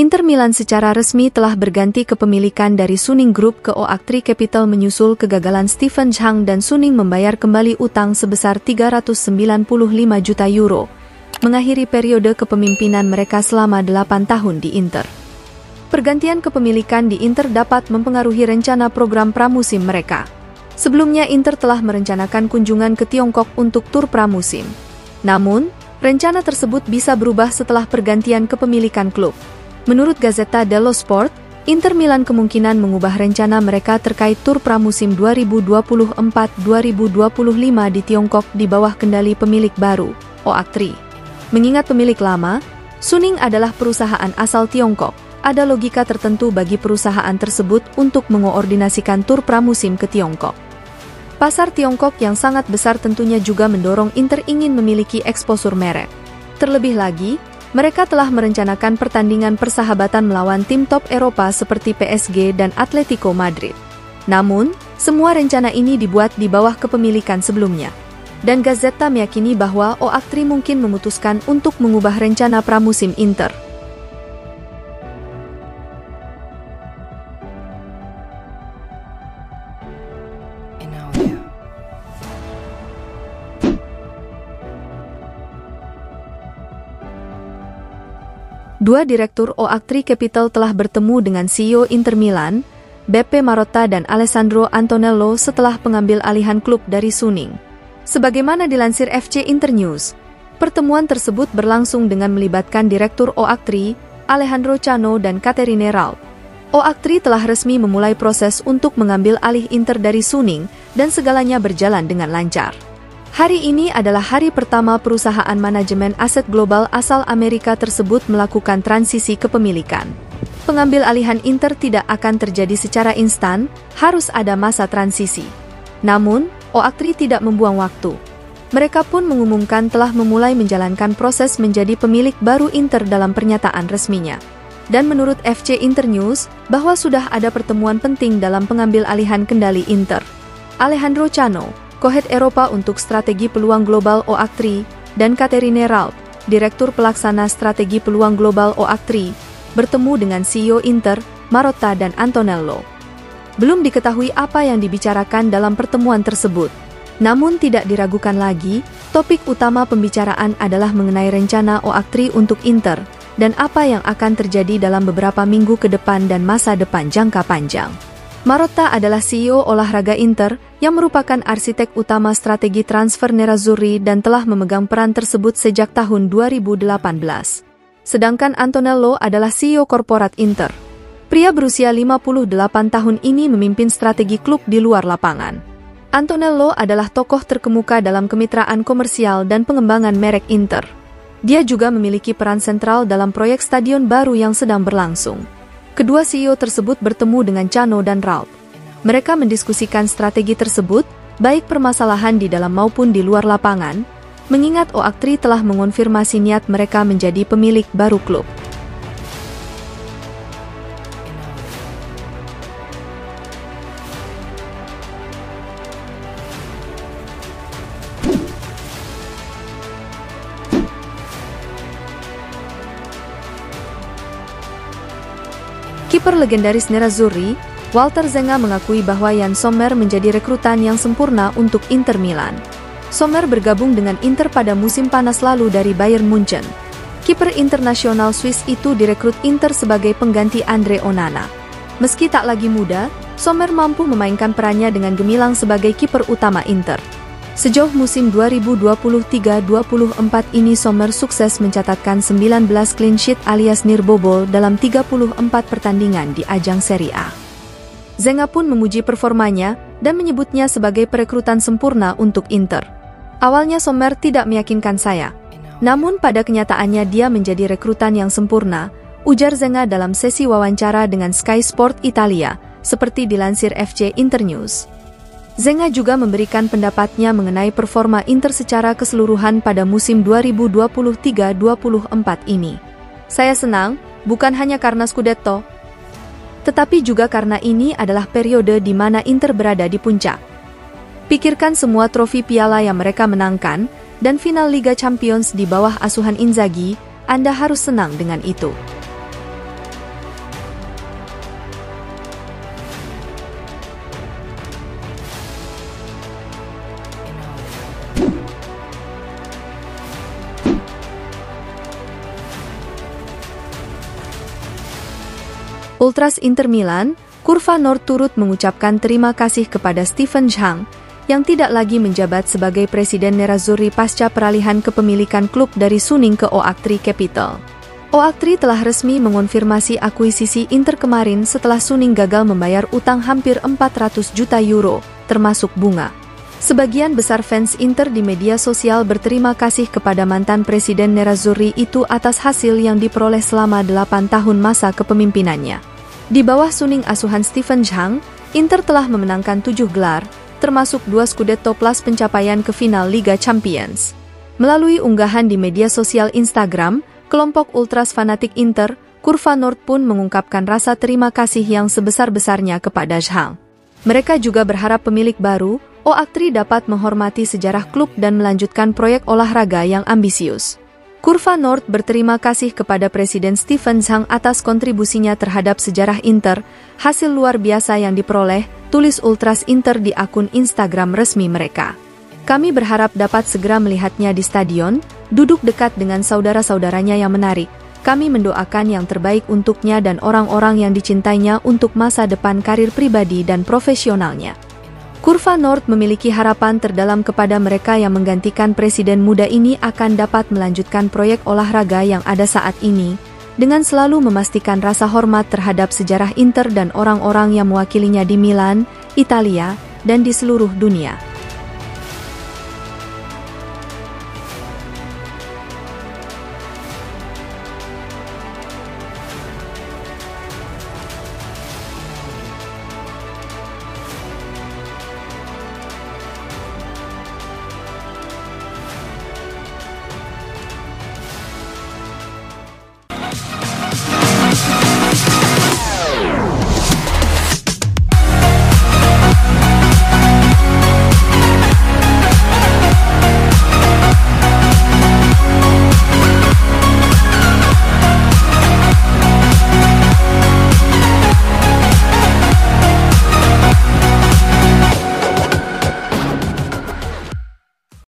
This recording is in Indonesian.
Inter Milan secara resmi telah berganti kepemilikan dari Suning Group ke Oaktree Capital menyusul kegagalan Stephen Zhang dan Suning membayar kembali utang sebesar 395 juta euro, mengakhiri periode kepemimpinan mereka selama 8 tahun di Inter. Pergantian kepemilikan di Inter dapat mempengaruhi rencana program pramusim mereka. Sebelumnya Inter telah merencanakan kunjungan ke Tiongkok untuk tur pramusim. Namun, rencana tersebut bisa berubah setelah pergantian kepemilikan klub. Menurut Gazzetta dello Sport, Inter Milan kemungkinan mengubah rencana mereka terkait tur pramusim 2024-2025 di Tiongkok di bawah kendali pemilik baru, Oaktree. Mengingat pemilik lama, Suning adalah perusahaan asal Tiongkok, ada logika tertentu bagi perusahaan tersebut untuk mengoordinasikan tur pramusim ke Tiongkok. Pasar Tiongkok yang sangat besar tentunya juga mendorong Inter ingin memiliki eksposur merek. Terlebih lagi, mereka telah merencanakan pertandingan persahabatan melawan tim top Eropa seperti PSG dan Atletico Madrid. Namun, semua rencana ini dibuat di bawah kepemilikan sebelumnya. Dan Gazzetta meyakini bahwa Oaktree mungkin memutuskan untuk mengubah rencana pramusim Inter. Dua direktur Oaktree Capital telah bertemu dengan CEO Inter Milan, Beppe Marotta dan Alessandro Antonello setelah pengambil alihan klub dari Suning. Sebagaimana dilansir FC Internews, pertemuan tersebut berlangsung dengan melibatkan direktur Oaktree, Alejandro Cano dan Caterine Raub. Oaktree telah resmi memulai proses untuk mengambil alih Inter dari Suning dan segalanya berjalan dengan lancar. Hari ini adalah hari pertama perusahaan manajemen aset global asal Amerika tersebut melakukan transisi kepemilikan. Pengambil alihan Inter tidak akan terjadi secara instan, harus ada masa transisi. Namun, Oaktree tidak membuang waktu. Mereka pun mengumumkan telah memulai menjalankan proses menjadi pemilik baru Inter dalam pernyataan resminya. Dan menurut FC Internews, bahwa sudah ada pertemuan penting dalam pengambil alihan kendali Inter. Alejandro Cano, Co-Head Eropa untuk Strategi Peluang Global Oaktree, dan Caterine Raub, Direktur Pelaksana Strategi Peluang Global Oaktree, bertemu dengan CEO Inter, Marotta dan Antonello. Belum diketahui apa yang dibicarakan dalam pertemuan tersebut. Namun tidak diragukan lagi, topik utama pembicaraan adalah mengenai rencana Oaktree untuk Inter, dan apa yang akan terjadi dalam beberapa minggu ke depan dan masa depan jangka panjang. Marotta adalah CEO olahraga Inter, yang merupakan arsitek utama strategi transfer nerazzurri dan telah memegang peran tersebut sejak tahun 2018. Sedangkan Antonello adalah CEO korporat Inter. Pria berusia 58 tahun ini memimpin strategi klub di luar lapangan. Antonello adalah tokoh terkemuka dalam kemitraan komersial dan pengembangan merek Inter. Dia juga memiliki peran sentral dalam proyek stadion baru yang sedang berlangsung. Kedua CEO tersebut bertemu dengan Cano dan Raub. Mereka mendiskusikan strategi tersebut, baik permasalahan di dalam maupun di luar lapangan, mengingat Oaktree telah mengonfirmasi niat mereka menjadi pemilik baru klub. Kiper legendaris nerazzurri, Walter Zenga mengakui bahwa Yann Sommer menjadi rekrutan yang sempurna untuk Inter Milan. Sommer bergabung dengan Inter pada musim panas lalu dari Bayern Munchen. Kiper internasional Swiss itu direkrut Inter sebagai pengganti Andre Onana. Meski tak lagi muda, Sommer mampu memainkan perannya dengan gemilang sebagai kiper utama Inter. Sejauh musim 2023-24 ini Sommer sukses mencatatkan 19 clean sheet alias nirbobol dalam 34 pertandingan di ajang Serie A. Zenga pun memuji performanya dan menyebutnya sebagai perekrutan sempurna untuk Inter. Awalnya Sommer tidak meyakinkan saya. Namun pada kenyataannya dia menjadi rekrutan yang sempurna, ujar Zenga dalam sesi wawancara dengan Sky Sport Italia, seperti dilansir FC Internews. Zenga juga memberikan pendapatnya mengenai performa Inter secara keseluruhan pada musim 2023-24 ini. Saya senang, bukan hanya karena Scudetto, tetapi juga karena ini adalah periode di mana Inter berada di puncak. Pikirkan semua trofi piala yang mereka menangkan, dan final Liga Champions di bawah asuhan Inzaghi, Anda harus senang dengan itu. Ultras Inter Milan, Curva Nord turut mengucapkan terima kasih kepada Stephen Zhang, yang tidak lagi menjabat sebagai Presiden Nerazzurri pasca peralihan kepemilikan klub dari Suning ke Oaktree Capital. Oaktree telah resmi mengonfirmasi akuisisi Inter kemarin setelah Suning gagal membayar utang hampir 400 juta euro, termasuk bunga. Sebagian besar fans Inter di media sosial berterima kasih kepada mantan Presiden Nerazzurri itu atas hasil yang diperoleh selama 8 tahun masa kepemimpinannya. Di bawah Suning asuhan Stephen Zhang, Inter telah memenangkan 7 gelar, termasuk 2 Scudetto plus pencapaian ke final Liga Champions. Melalui unggahan di media sosial Instagram, kelompok ultras fanatik Inter, Curva Nord pun mengungkapkan rasa terima kasih yang sebesar-besarnya kepada Zhang. Mereka juga berharap pemilik baru, Oaktree dapat menghormati sejarah klub dan melanjutkan proyek olahraga yang ambisius. Curva Nord berterima kasih kepada Presiden Stephen Zhang atas kontribusinya terhadap sejarah Inter, hasil luar biasa yang diperoleh, tulis Ultras Inter di akun Instagram resmi mereka. Kami berharap dapat segera melihatnya di stadion, duduk dekat dengan saudara-saudaranya yang menarik. Kami mendoakan yang terbaik untuknya dan orang-orang yang dicintainya untuk masa depan karir pribadi dan profesionalnya. Curva Nord memiliki harapan terdalam kepada mereka yang menggantikan presiden muda ini akan dapat melanjutkan proyek olahraga yang ada saat ini, dengan selalu memastikan rasa hormat terhadap sejarah Inter dan orang-orang yang mewakilinya di Milan, Italia, dan di seluruh dunia.